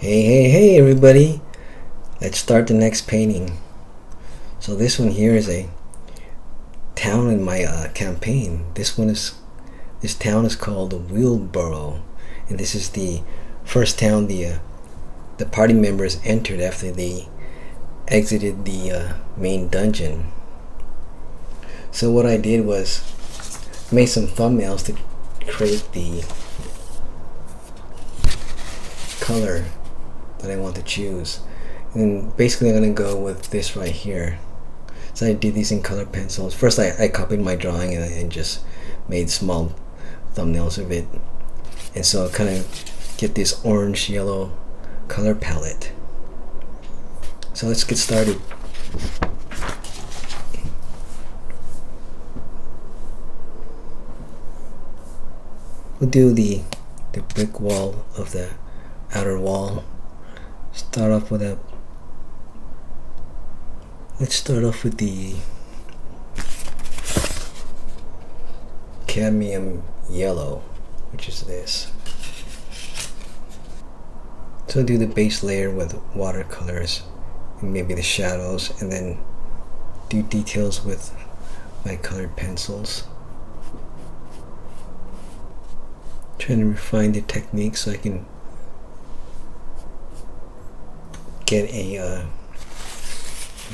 Hey everybody, let's start the next painting. So this one here is a town in my campaign. This town is called Wheelboro, and this is the first town the party members entered after they exited the main dungeon. So what I did was made some thumbnails to create the color that I want to choose, and basically I'm gonna go with this right here. So I did these in color pencils. First I copied my drawing and just made small thumbnails of it, and so I kind of get this orange yellow color palette. So let's get started. We'll do the brick wall of the outer wall. Start off with let's start off with the cadmium yellow, which is this. So I'll do the base layer with watercolors and maybe the shadows, and then do details with my colored pencils. Trying to refine the technique so I can get a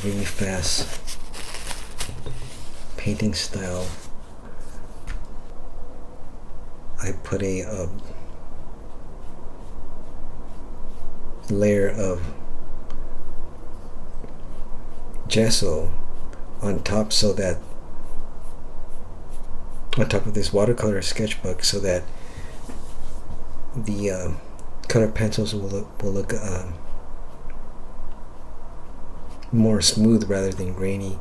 really fast painting style. I put a layer of gesso on top, so that on top of this watercolor sketchbook, so that the colored pencils will look more smooth rather than grainy.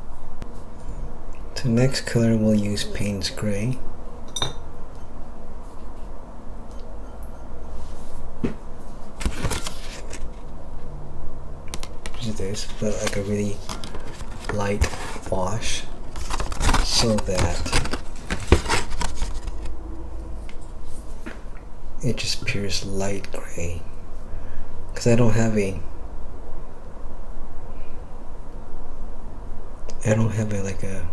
So next color we'll use Payne's Gray. Which is this, but like a really light wash, so that it just appears light gray. Because I don't have a like a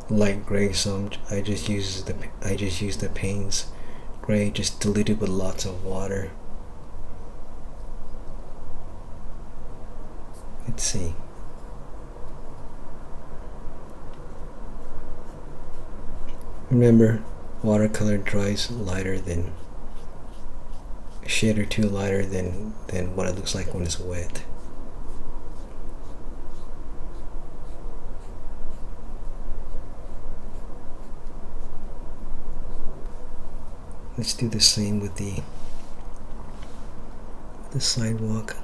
light gray, so I just use the Payne's Gray, just diluted with lots of water. Let's see. Remember, watercolor dries lighter than a shade or two lighter than what it looks like when it's wet. Let's do the same with the sidewalk.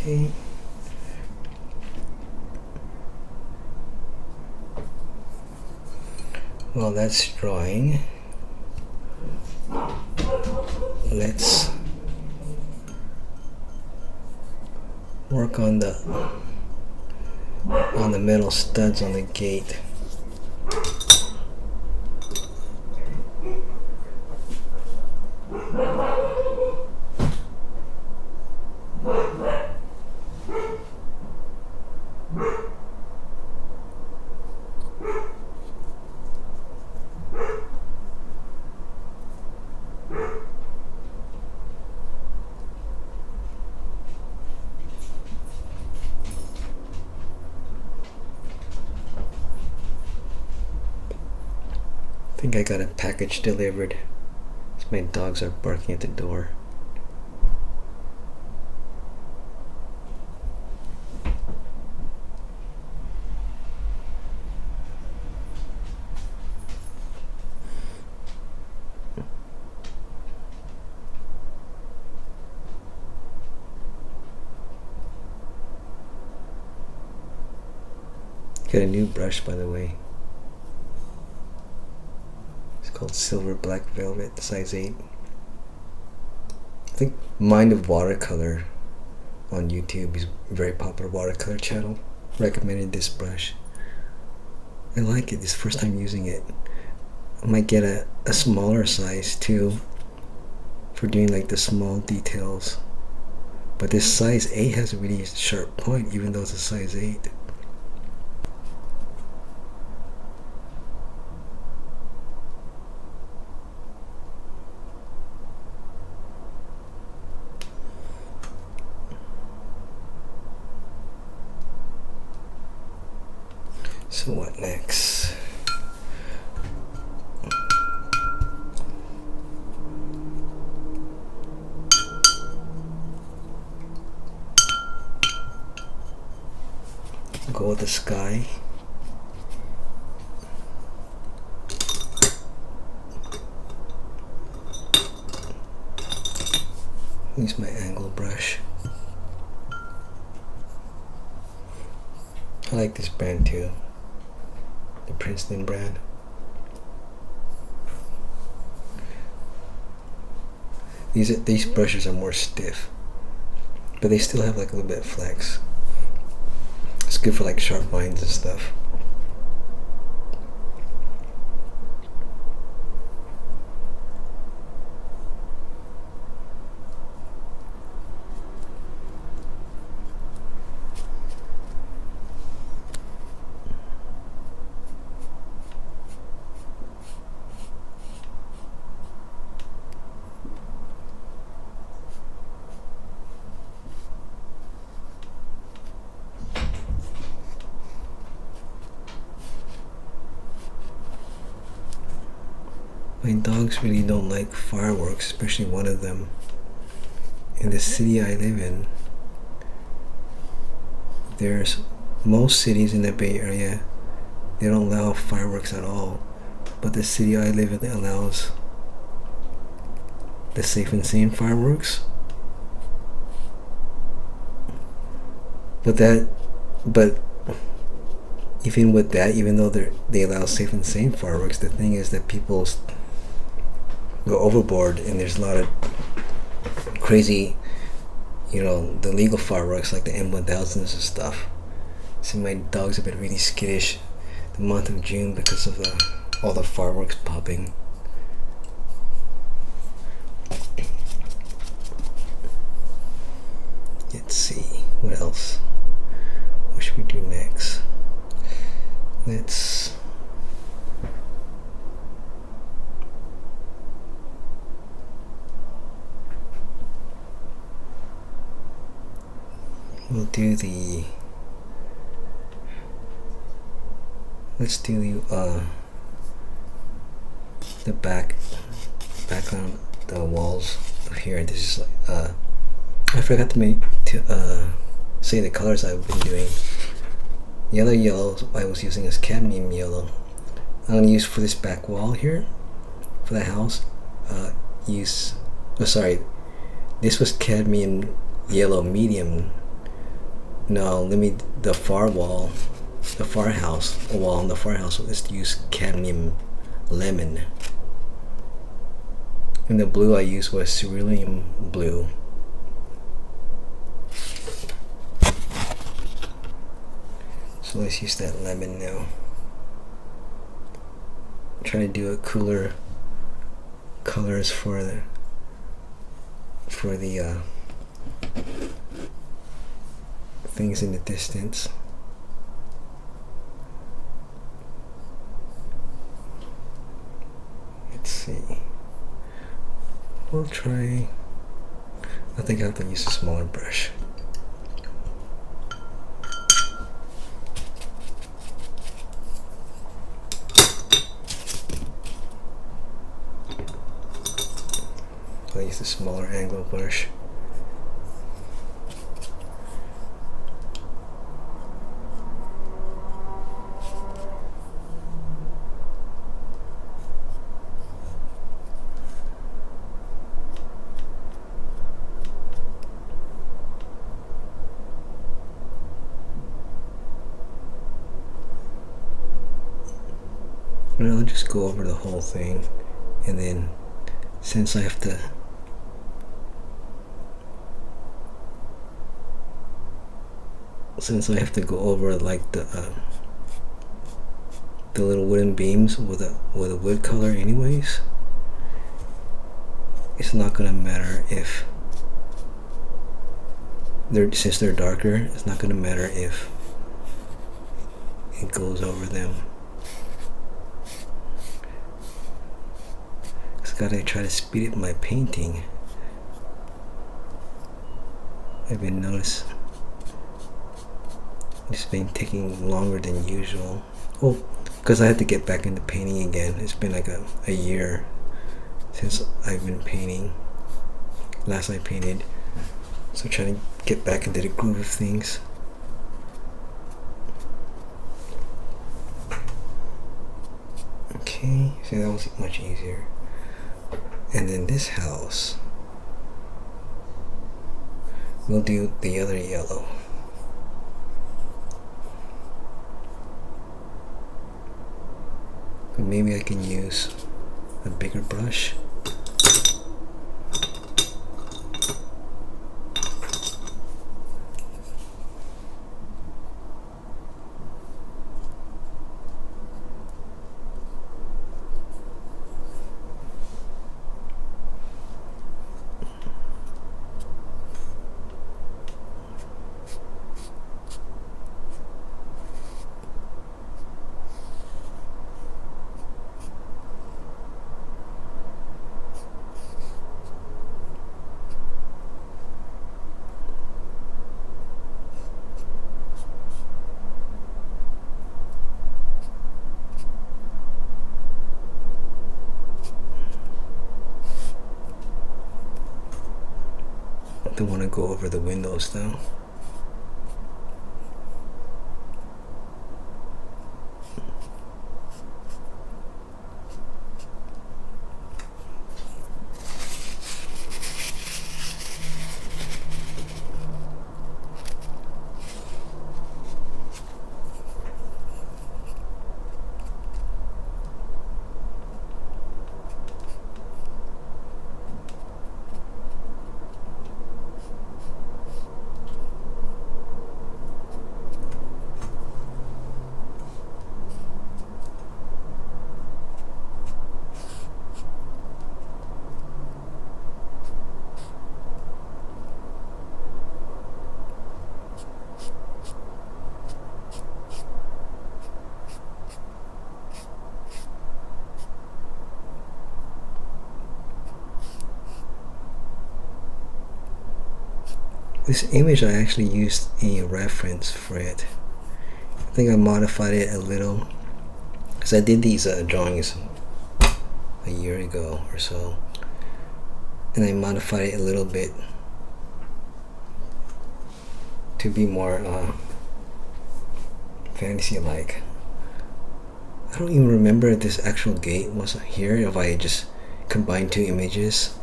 Okay. Well, that's drawing. Let's work on the metal studs on the gate. I think I got a package delivered. My dogs are barking at the door. Got a new brush, by the way. It's called Silver Black Velvet, size 8. I think Mind of Watercolor on YouTube is a very popular watercolor channel. Recommended this brush. I like it. This is the first time using it. I might get a smaller size too for doing like the small details. But this size 8 has a really sharp point even though it's a size 8. So what next? Go with the sky. Use my angle brush. I like this brand too. The Princeton brand. These brushes are more stiff, but they still have like a little bit of flex. It's good for like sharp lines and stuff. My dogs really don't like fireworks, especially one of them. In the city I live in, there's most cities in the Bay Area, they don't allow fireworks at all. But the city I live in allows the safe and sane fireworks. But even with that, even though they allow safe and sane fireworks, the thing is that people go overboard, and there's a lot of crazy, the legal fireworks like the M1000s and stuff. So my dogs have been really skittish the month of June because of all the fireworks popping. Let's see, what else? What should we do next? We'll do let's do the background, the walls of here. This is I forgot to say the colors I've been doing. Yellow I was using as cadmium yellow. I'm going to use for this back wall here for the house. This was cadmium yellow medium, No, the far wall, the far house, wall on the far house, let's use cadmium lemon. And the blue I used was cerulean blue. So let's use that lemon now. Try to do a cooler colors for the things in the distance. Let's see. We'll try. I think I have to use a smaller brush. I'll use a smaller angle brush. And I'll just go over the whole thing, and then since I have to go over like the little wooden beams with a wood color anyways, it's not gonna matter if since they're darker, it's not gonna matter if it goes over them. Gotta try to speed up my painting. I've been noticing it's been taking longer than usual. Oh, because I had to get back into painting again. It's been like a year since I've been painting. Last I painted, so trying to get back into the groove of things. Okay, so that was much easier. And then this house, we'll do the other yellow. But maybe I can use a bigger brush. I want to go over the windows though. This image, I actually used a reference for it. I think I modified it a little because I did these drawings a year ago or so, and I modified it a little bit to be more fantasy-like. I don't even remember if this actual gate was here, if I just combined two images.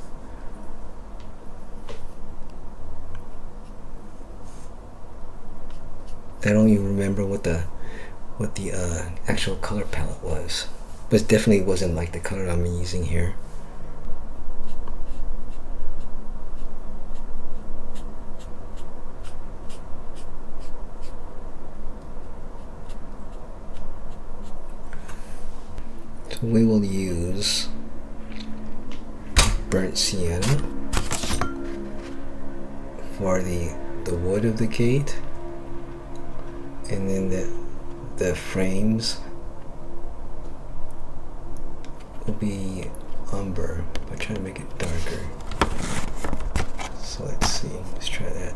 I don't even remember what the actual color palette was, but it definitely wasn't like the color I'm using here. So we will use burnt sienna for the wood of the gate, and then the frames will be umber. I'm trying to make it darker. So let's see. Let's try that.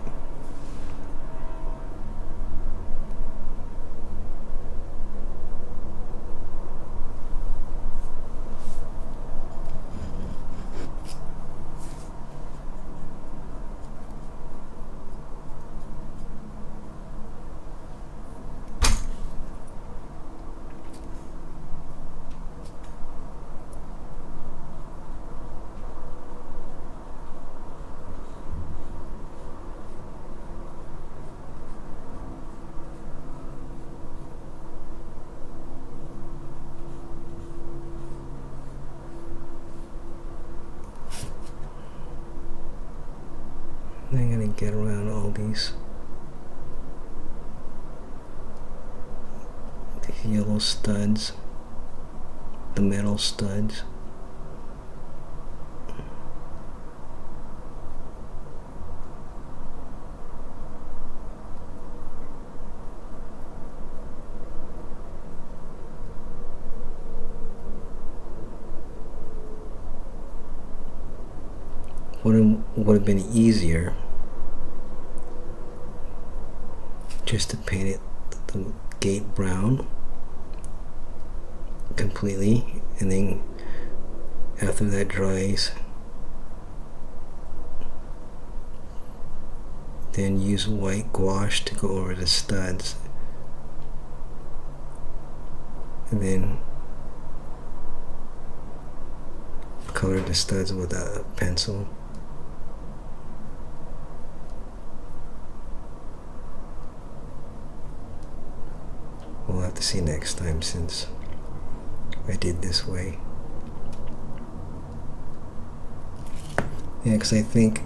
I'm gonna get around all these yellow studs, the metal studs. Would have been easier just to paint it the gate brown completely, and then after that dries, then use white gouache to go over the studs, and then color the studs with a pencil. We'll have to see next time, since I did this way. Yeah, because I think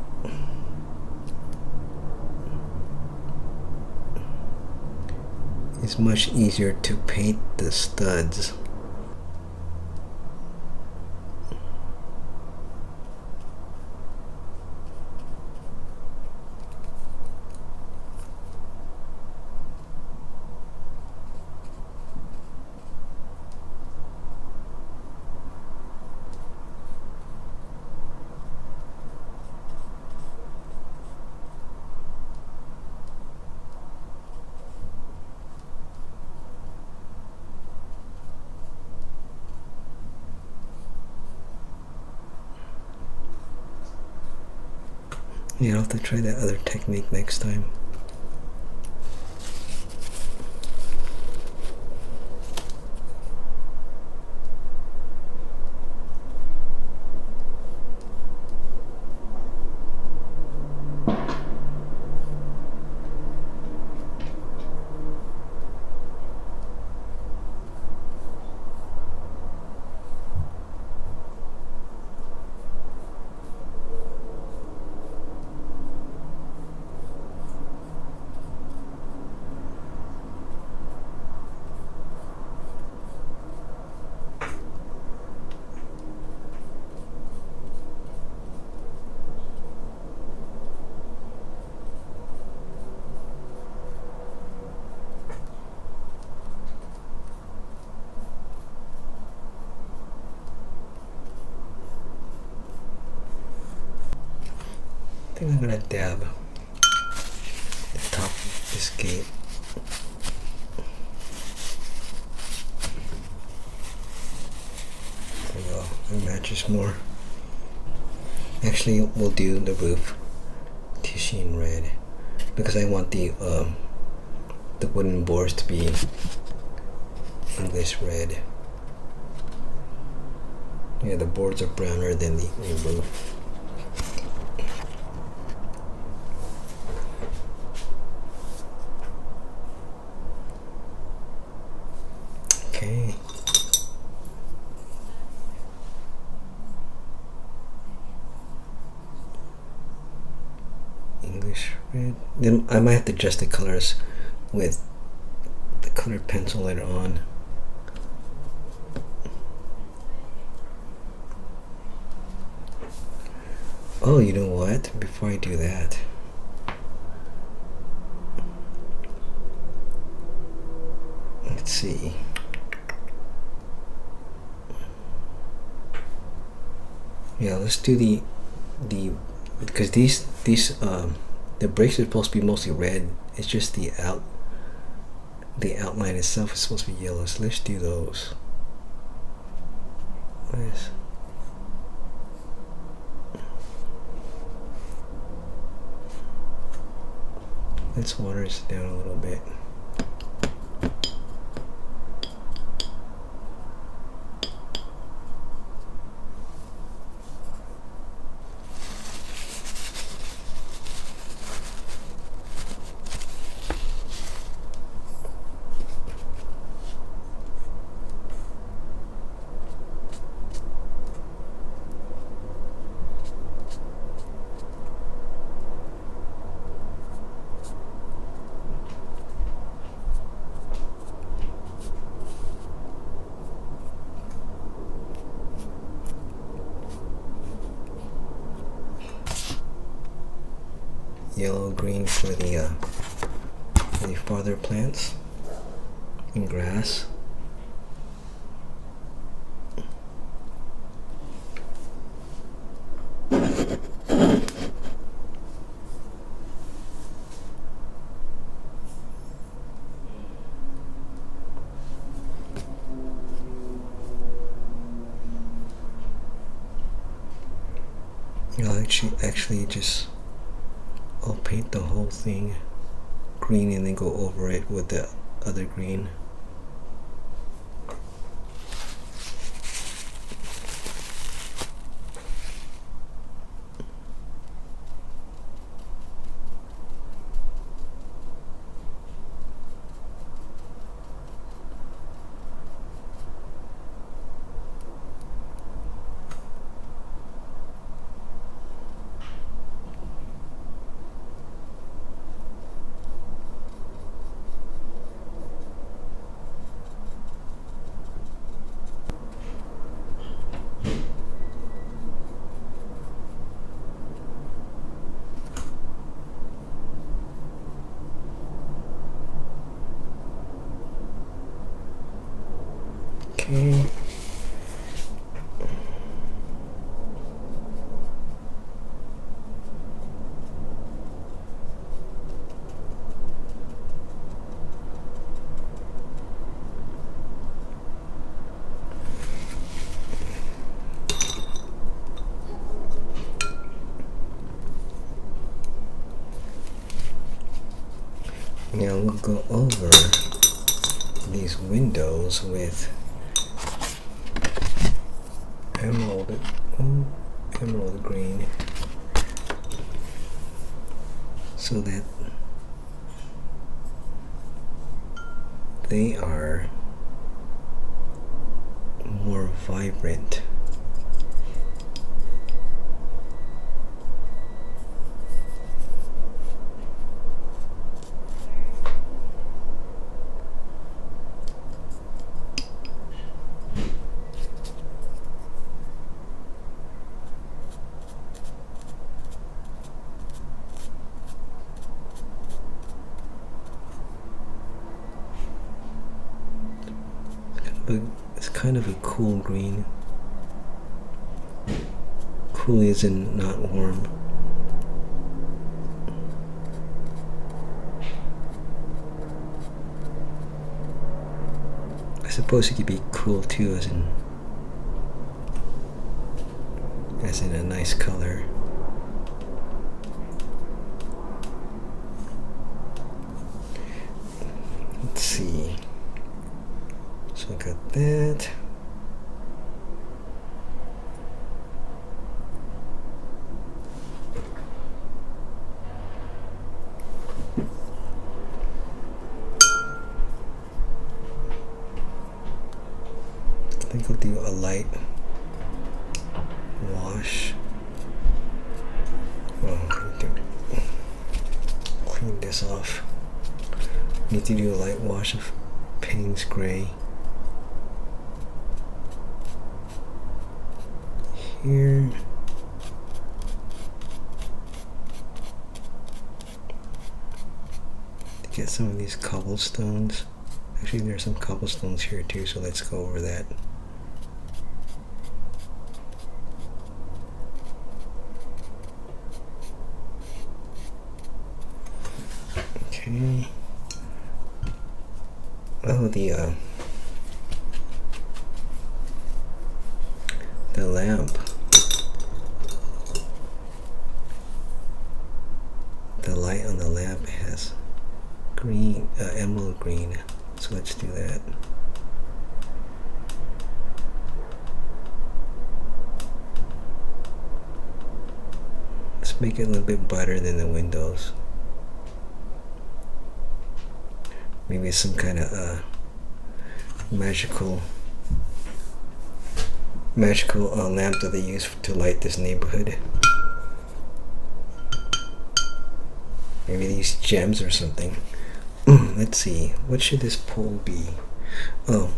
it's much easier to paint the studs. Yeah, I'll have to try that other technique next time. I think I'm gonna dab the top of this gate. There we go. It matches more. Actually, we'll do the roof tissue red because I want the wooden boards to be in this red. Yeah, the boards are browner than the roof. English red. Then I might have to adjust the colors with the colored pencil later on. Oh, you know what? Before I do that, let's see. Yeah, let's do the because these the breaks are supposed to be mostly red. It's just the outline itself is supposed to be yellow. So let's do those. Nice. Let's water this down a little bit. Yellow, green for the farther plants and grass. I'll actually just I'll paint the whole thing green and then go over it with the other green. Okay. Now we'll go over these windows with emerald green so that they are more vibrant. It's kind of a cool green. Cool as in not warm. I suppose it could be cool too, as in a nice color. Let's see. So I got that. I think I'll do a light wash. Oh, this off. Need to do a light wash of Payne's Gray. Here. To get some of these cobblestones. Actually, there's some cobblestones here too, so let's go over that. Okay. Oh, the lamp. The light on the lamp has green, emerald green. So let's do that. Let's make it a little bit brighter than the windows. Maybe some kind of magical lamp that they use to light this neighborhood. Maybe these gems or something. Let's see, what should this pole be? Oh,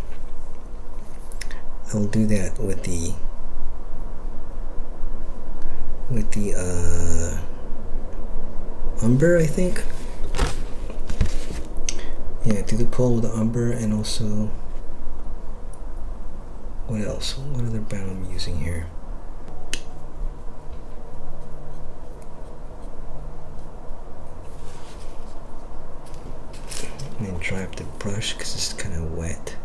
I'll do that with the umber, I think. Yeah, do the pole with the umber, and also what else? What other brown I'm using here? And dry up the brush because it's kind of wet.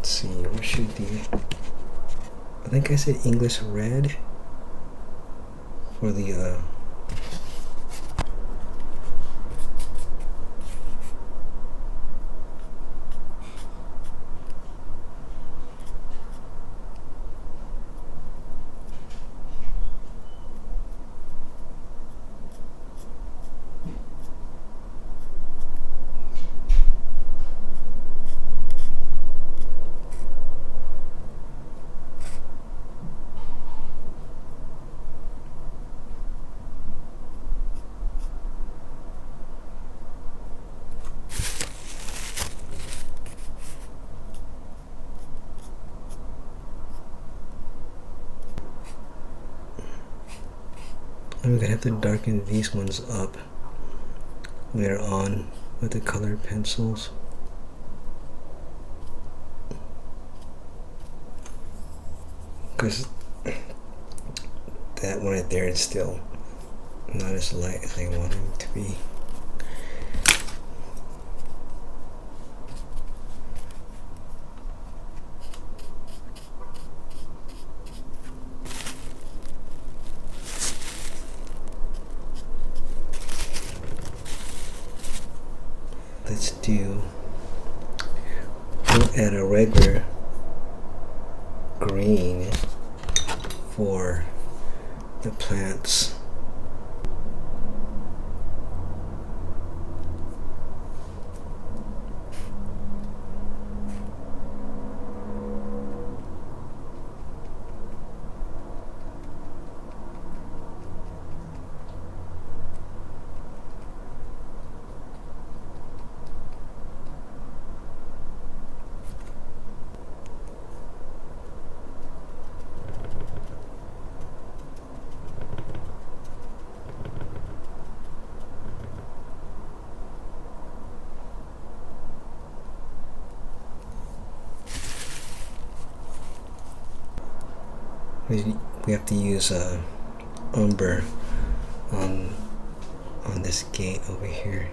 See, what should I think I said English red for the I'm gonna have to darken these ones up later on with the colored pencils. Because that one right there is still not as light as I want it to be. Let's do, we'll add a regular green for the plants. We have to use umber on this gate over here.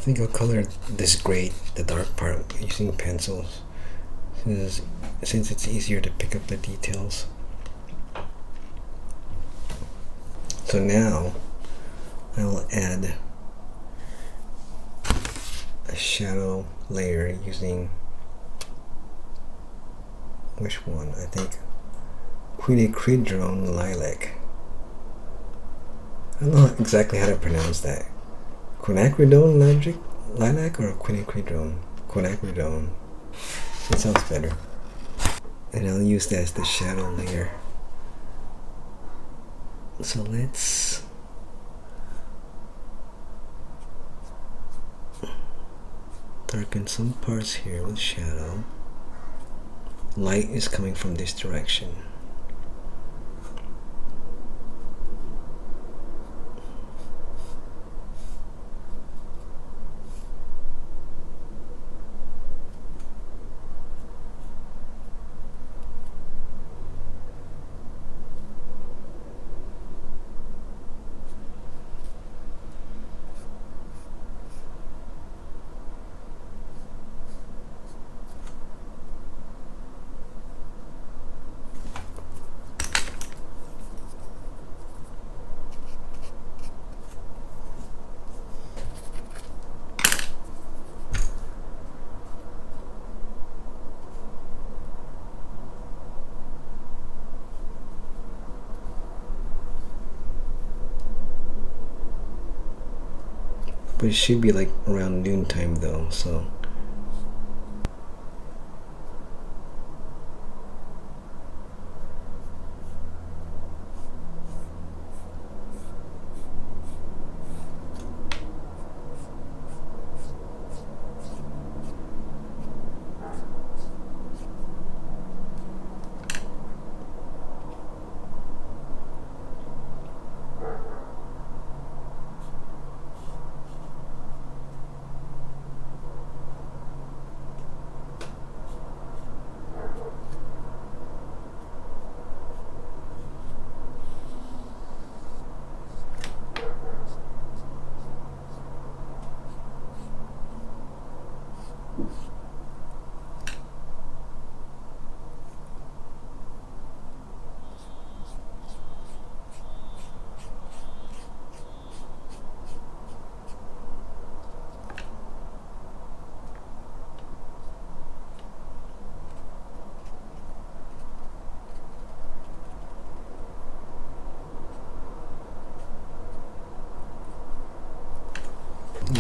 think I'll color this gray, the dark part, using pencils, since it's easier to pick up the details. So now I will add a shadow layer using, which one? I think Quinacridone Lilac. I don't know exactly how to pronounce that. Quinacridone Lilac or Quinacridone? Quinacridone. That sounds better. And I'll use that as the shadow layer. So let's darken some parts here with shadow. Light is coming from this direction. But it should be like around noontime though, so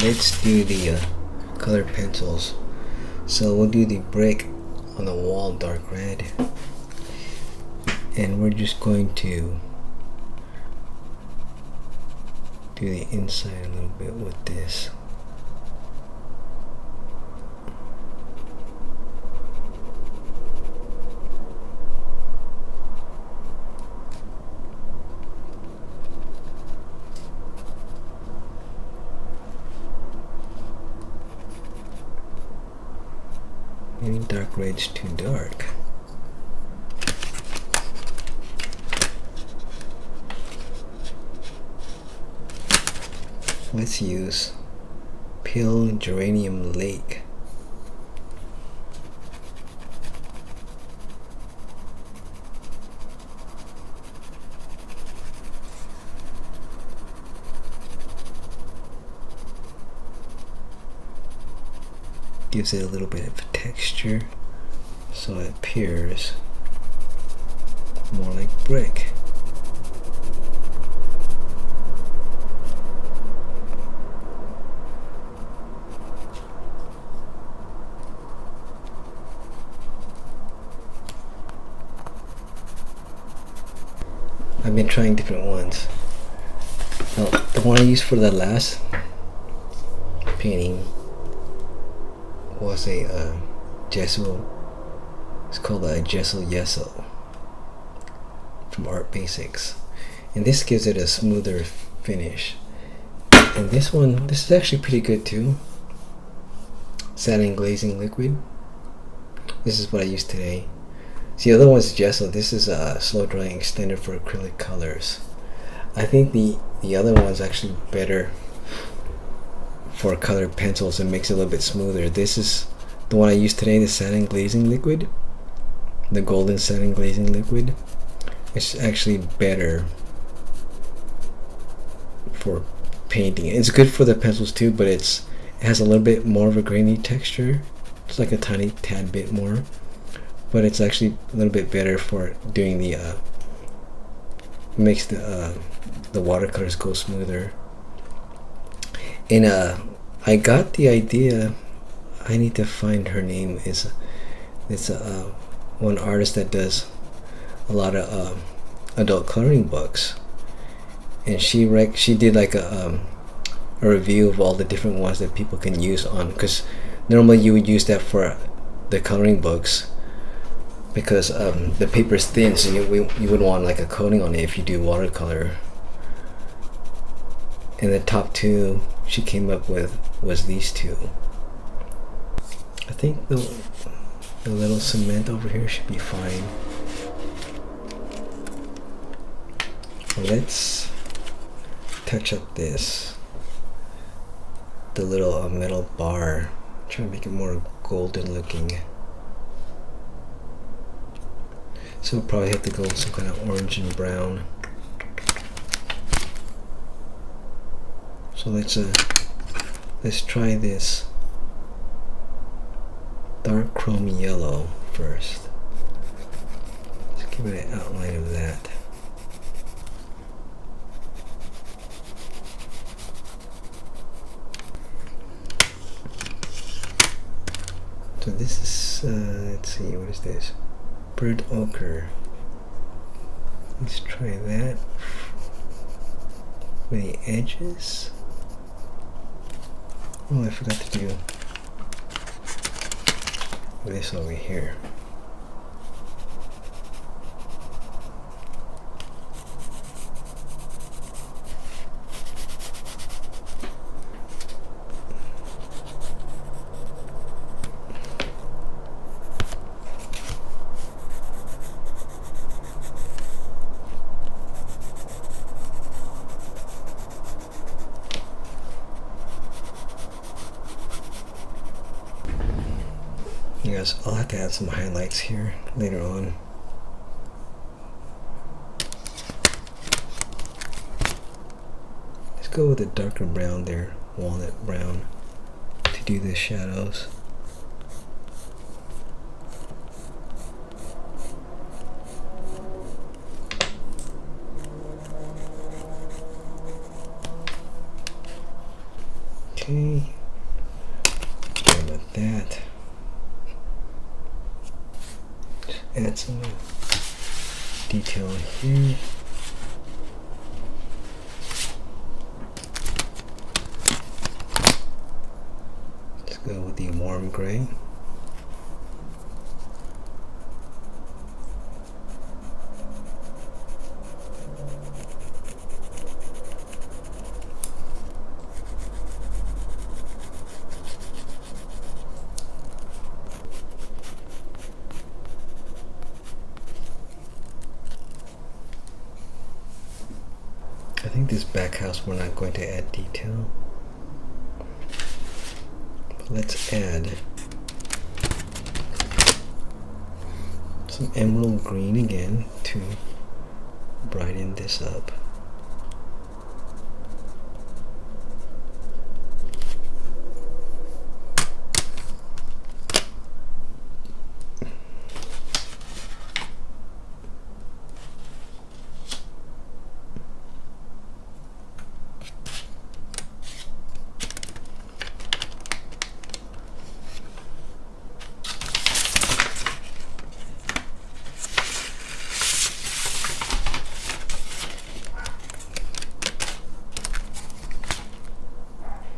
let's do the color pencils. So we'll do the brick on the wall dark red, and we're just going to do the inside a little bit with this. Maybe dark red's too dark. Let's use Pale Geranium Lake. Gives it a little bit of texture so it appears more like brick. I've been trying different ones. Now, the one I used for the last painting was a gesso. It's called a gesso yeso from Art Basics, and this gives it a smoother finish. And this one, this is actually pretty good too. Satin glazing liquid. This is what I used today. See, the other one's gesso. This is a slow drying extender for acrylic colors. I think the other one's actually better for colored pencils and makes it a little bit smoother. This is the one I used today, the satin glazing liquid, the golden satin glazing liquid. It's actually better for painting. It's good for the pencils too, but it has a little bit more of a grainy texture. It's like a tiny tad bit more, but it's actually a little bit better for doing the makes the watercolors go smoother. And I got the idea. I need to find her name. It's one artist that does a lot of adult coloring books, and she did like a review of all the different ones that people can use on, because normally you would use that for the coloring books because the paper is thin, so you would want like a coating on it if you do watercolor. And the top two she came up with was these two. I think the little cement over here should be fine. Let's touch up the little metal bar. Try to make it more golden looking. So we'll probably have to go with some kind of orange and brown. So let's try this dark chrome yellow first. Let's give it an outline of that. So this is, let's see, what is this? Burnt ochre. Let's try that with the edges. Oh, I forgot to do this over here. Yes, I'll have to add some highlights here later on. Let's go with a darker brown there, walnut brown, to do the shadows. Okay, sorry about that. Add some detail here. Let's go with the warm gray. I think this back house we're not going to add detail, but let's add some emerald green again to brighten this up.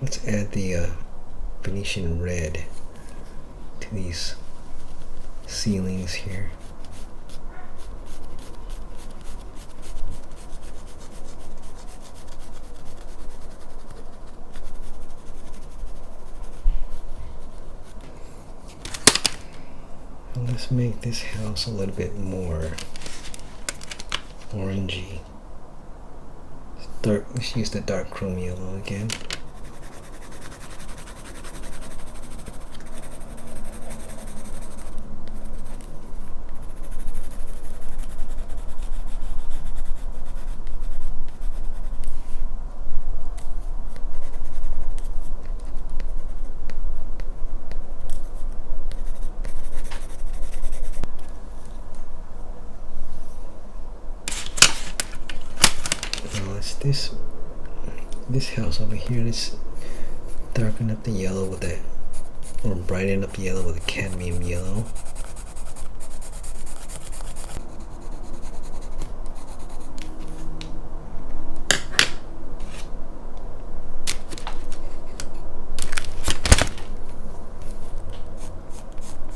Let's add the Venetian red to these ceilings here. And let's make this house a little bit more orangey. Let's use the dark chrome yellow again. It's this house over here. Let's darken up the yellow with that, or brighten up the yellow with a cadmium yellow.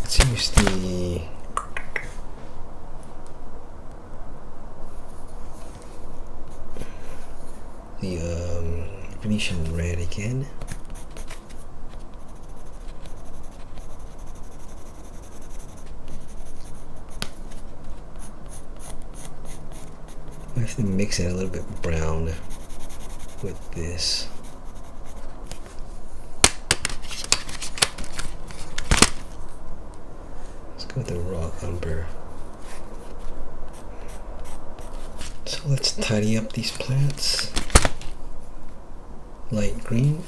Let's use the Venetian red again. I have to mix it a little bit brown with this. Let's go with the raw umber. So let's tidy up these plants. Light green.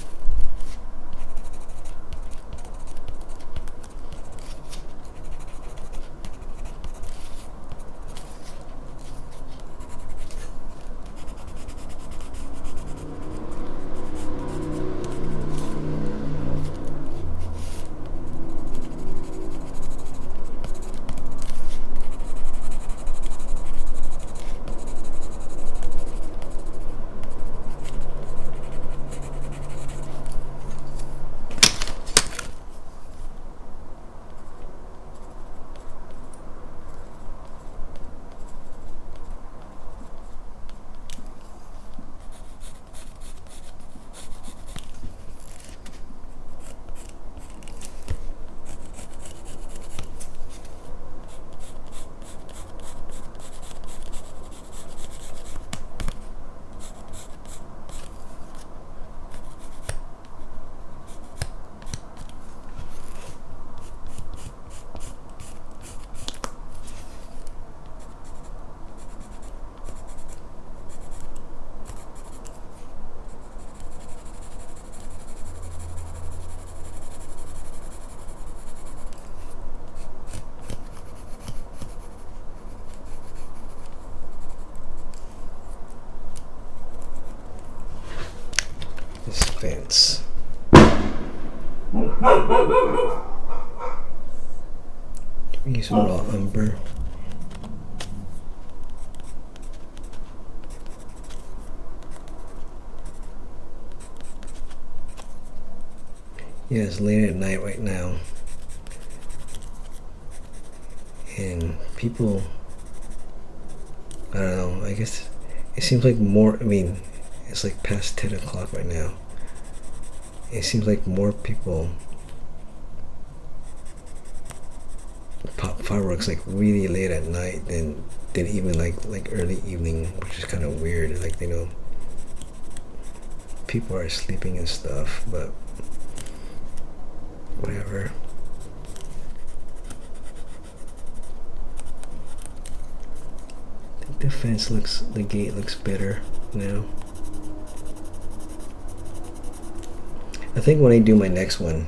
This fence. Use raw umber. Yeah, it's late at night right now, and people, I don't know, I guess it seems like more, I mean, it's like past 10 o'clock right now. It seems like more people pop fireworks like really late at night than even like early evening, which is kind of weird. Like, you know, people are sleeping and stuff, but whatever. I think the gate looks better now. I think when I do my next one,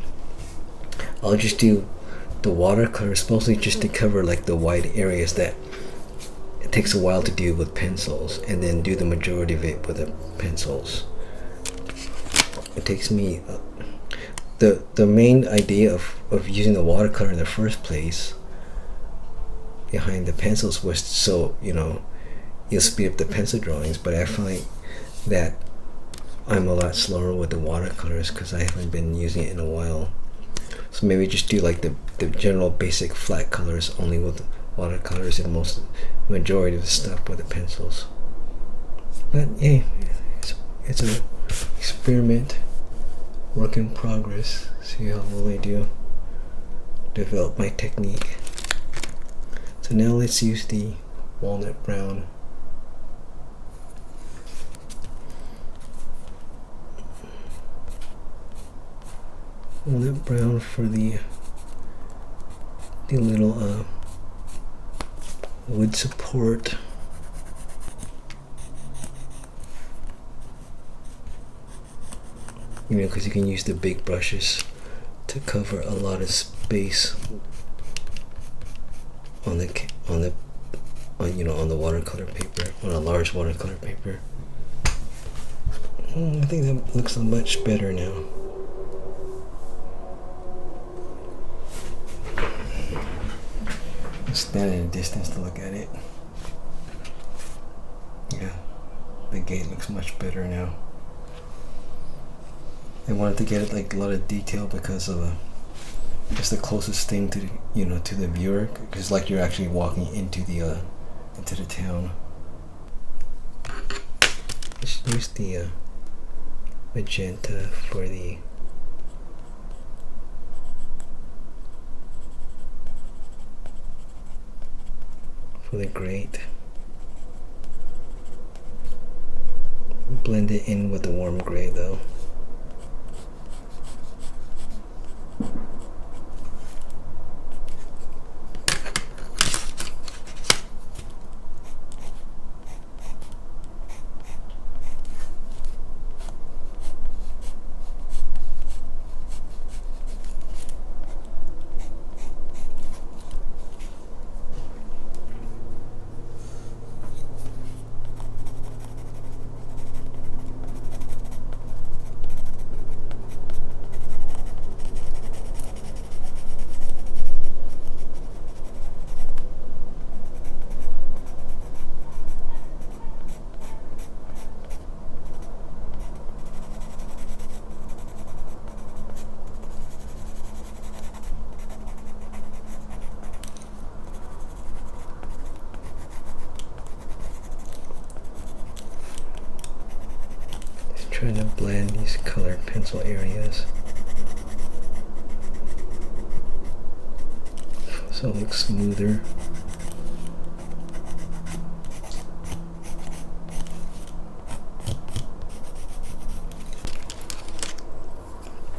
I'll just do the watercolors mostly just to cover like the wide areas that it takes a while to do with pencils, and then do the majority of it with the pencils. It takes me the main idea of using the watercolor in the first place behind the pencils was so, you know, you'll speed up the pencil drawings, but I find that I'm a lot slower with the watercolors because I haven't been using it in a while. So maybe just do like the general basic flat colors only with watercolors, and majority of the stuff with the pencils. But yeah, it's an experiment, work in progress. See how well I do develop my technique. So now let's use the walnut brown. Walnut brown for the little wood support. You know, because you can use the big brushes to cover a lot of space on the watercolor paper, on a large watercolor paper. I think that looks much better now. Stand in a distance to look at it. Yeah, the gate looks much better now. I wanted to get it like a lot of detail because of it's the closest thing to the, to the viewer, because like you're actually walking into the town. Let's use the magenta for the grate. Blend it in with the warm gray though. Trying to blend these colored pencil areas so it looks smoother.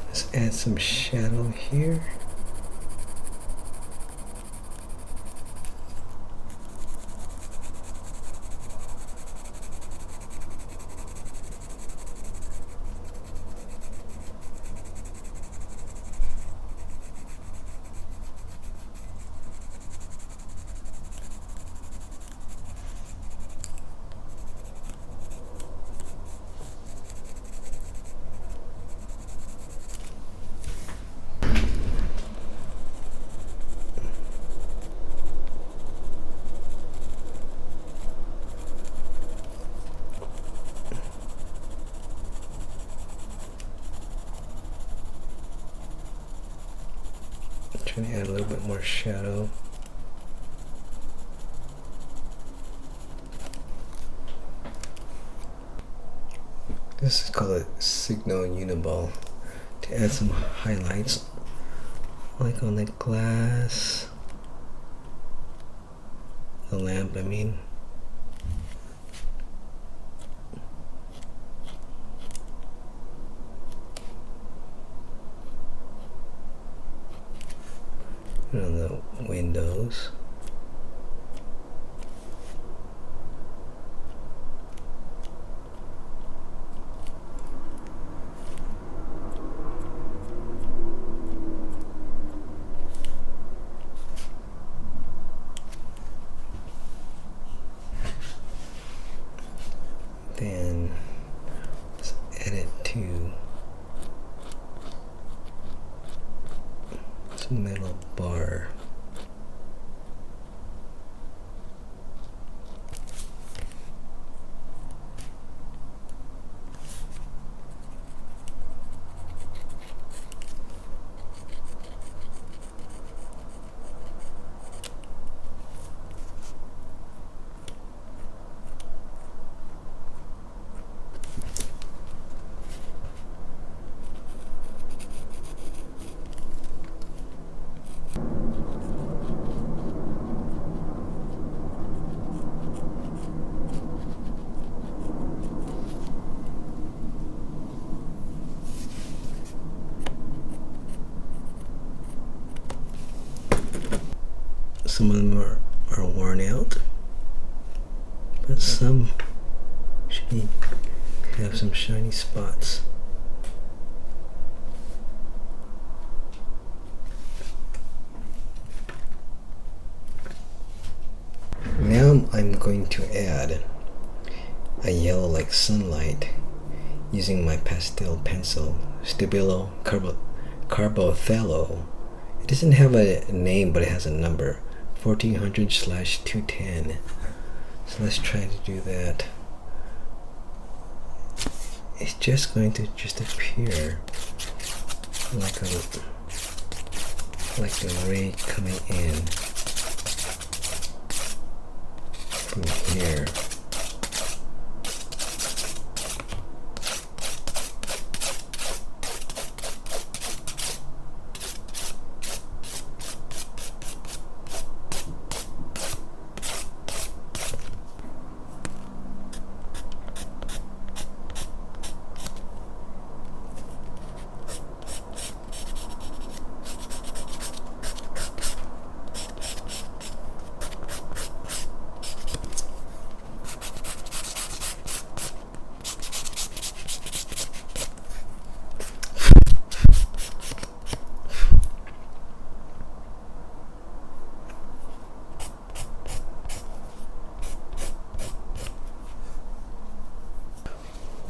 Let's add some shadow here. Trying to add a little bit more shadow. This is called a signal uniball to add some highlights, like on the glass, the lamp, I mean. And on the windows. Then let's add it to this metal bar. Some of them are worn out, but some should have some shiny spots. Now I'm going to add a yellow like sunlight using my pastel pencil, Stabilo Carbothello. It doesn't have a name, but it has a number, 1400/210. So let's try to do that. It's just going to just appear like a ray coming in from here.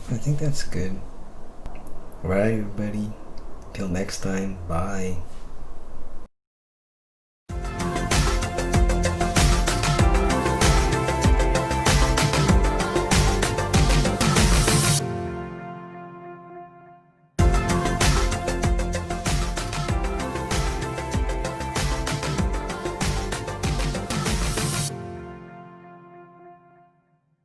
I think that's good. Alright, everybody. Till next time. Bye.